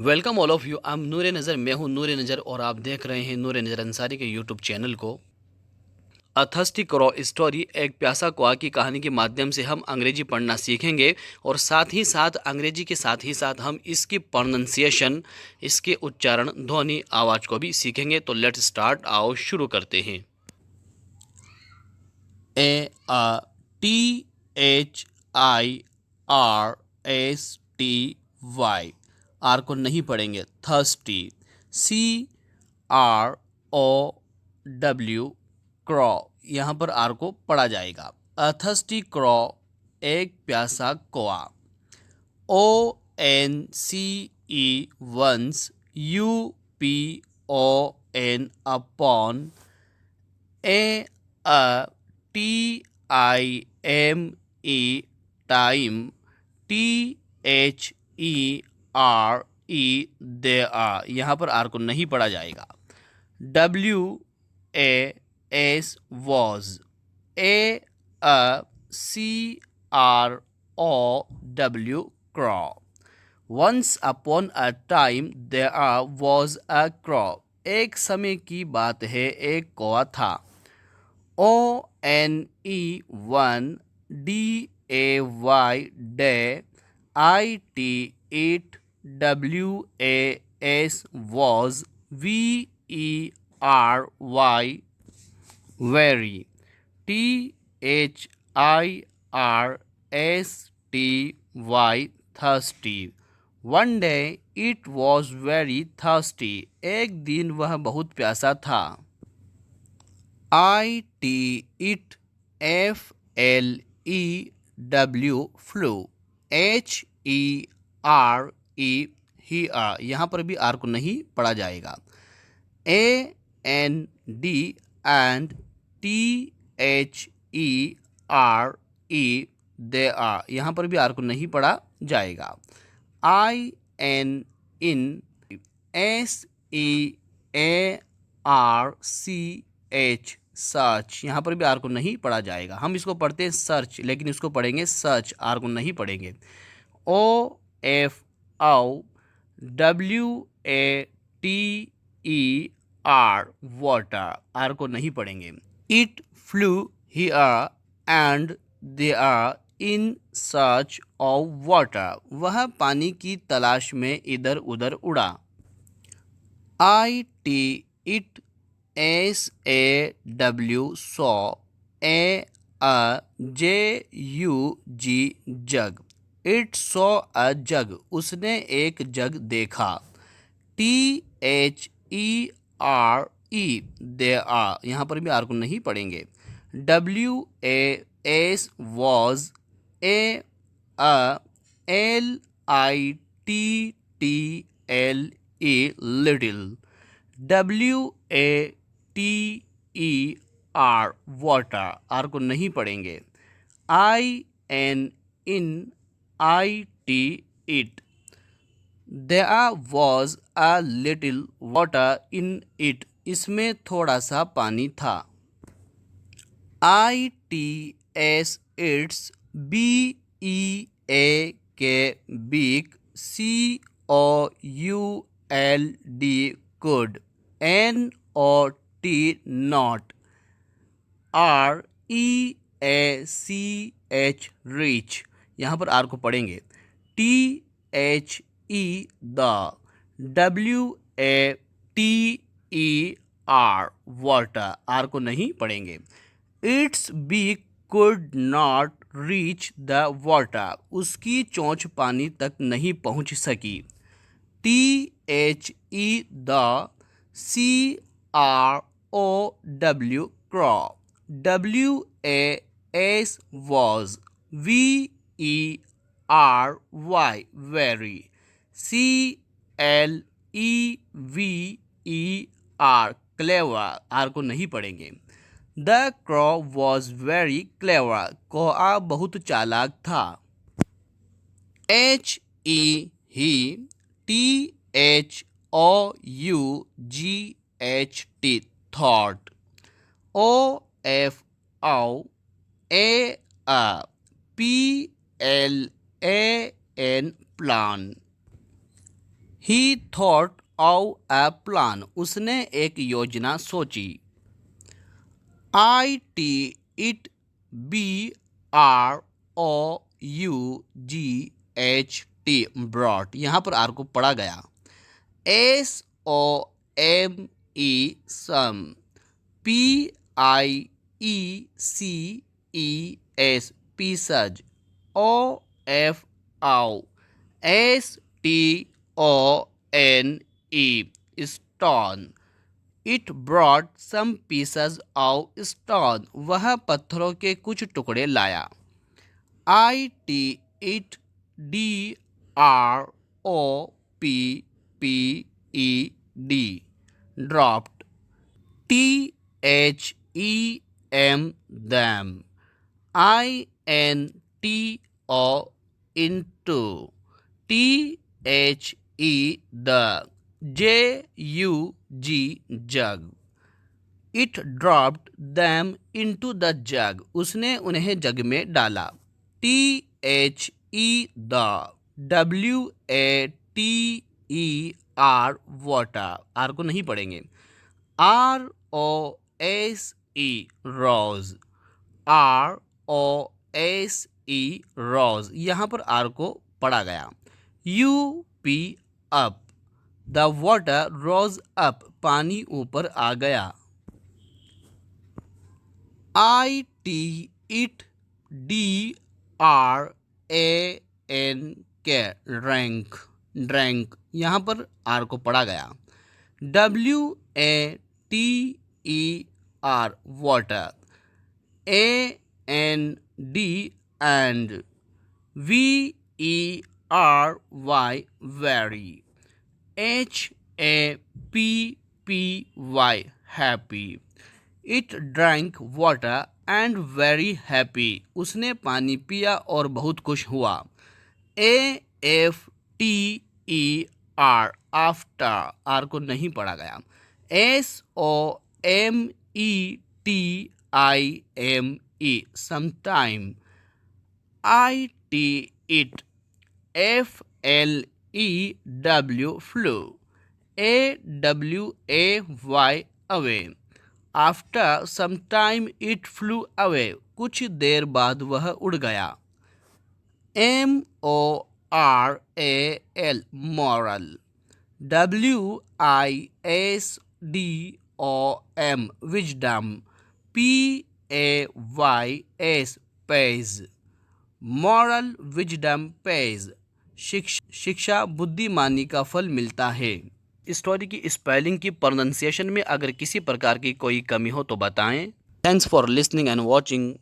Welcome all of you. I am Noor Nazar, मैं हूं नूर नज़र और आप देख रहे हैं नूर नज़र अंसारी के यूट्यूब चैनल को। अ थर्स्टी क्रॉ स्टोरी, एक प्यासा कौआ की कहानी के माध्यम से हम अंग्रेजी पढ़ना सीखेंगे और साथ ही साथ अंग्रेजी के साथ ही साथ हम इसकी प्रोनंसिएशन, इसके उच्चारण, ध्वनि, आवाज़ को भी सीखेंगे। तो लेट्स स्टार्ट, आओ शुरू करते हैं। Thirsty, आर को नहीं पढ़ेंगे, थर्स्टी। Crow, क्रॉ, यहाँ पर आर को पढ़ा जाएगा। अ थर्स्टी क्रॉ, एक प्यासा कौआ। ONCE, once. UPON, upon. TIME, time. THERE, यहाँ पर आर को नहीं पढ़ा जाएगा। WAS, was. CROW, crow. Once upon a time there was a crow, एक समय की बात है, एक कौवा था। ONE, one. DAY, day. IT, WAS, was। VERY, very। THIRSTY, thirsty। One day it was very thirsty, एक दिन वह बहुत प्यासा था। IT, FLEW, flew। HERE, यहाँ पर भी आर को नहीं पढ़ा जाएगा। AND, and। THERE, they are, यहाँ पर भी आर को नहीं पढ़ा जाएगा। IN, SEARCH, सर्च, यहाँ पर भी आर को नहीं पढ़ा जाएगा। हम इसको पढ़ते हैं सर्च, लेकिन इसको पढ़ेंगे सर्च, आर को नहीं पढ़ेंगे। OFOWATER, वाटर, आर को नहीं पढ़ेंगे। It flew hither and thither in search of water, वह पानी की तलाश में इधर उधर उड़ा। IT, it. SAW, saw. JUG, jug. It saw a jug, उसने एक जग देखा। THERE, दे आर, यहाँ पर भी आर को नहीं पढ़ेंगे। WAS, was. LITTLE, little. WATER, water, R को नहीं पढ़ेंगे। IT, it। There was a little water in it, इसमें थोड़ा सा पानी था। ITS, its। BEAK, beak। COULD, could। NOT, not। REACH, reach, यहाँ पर आर को पढ़ेंगे। THE, the। WATER, water, R को नहीं पढ़ेंगे। Its beak could not reach the water, उसकी चोंच पानी तक नहीं पहुंच सकी। THE, the। CROW, crow। WAS, was। VERY, very। CLEVER, clever, R को नहीं पढ़ेंगे। The crow was very clever, कौआ बहुत चालाक था। he। THOUGHT, thought। OFOAPLAN, plan। He thought of a plan, उसने एक योजना सोची। ITBROUGHT, ब्रॉट, यहाँ पर आर को पढ़ा गया। SOME, some. PIECES, pieces. OFO, STONE, stone. It brought some pieces of stone, वह पत्थरों के कुछ टुकड़े लाया। ITDROPPED, dropped. THEM, them। INTO, into। THE, the। JUG, jug। It dropped them into the jug, उसने उन्हें जग में डाला। THE, the। WATER, water, R को नहीं पढ़ेंगे। ROSE, rose। ROSE, rose, यहाँ पर आर को पढ़ा गया। UP, up। The water rose up, पानी ऊपर आ गया। IT DRANK, ड्रैंक, ड्रैंक, यहाँ पर आर को पढ़ा गया। WATER, water. AND, and। VERY, very। HAPPY, happy। It drank water and very happy, उसने पानी पिया और बहुत खुश हुआ। AFTER, after, आर को नहीं पढ़ा गया। SOMETIME, sometime। IT FLEW, flew। AWAY, away। After some time it flew away, कुछ देर बाद वह उड़ गया। MORAL, moral। WISDOM, wisdom। PAYS, pays। Moral wisdom page, शिक्षा बुद्धिमानी का फल मिलता है। स्टोरी की स्पेलिंग की प्रोनाउंसिएशन में अगर किसी प्रकार की कोई कमी हो तो बताएं। Thanks for listening and watching.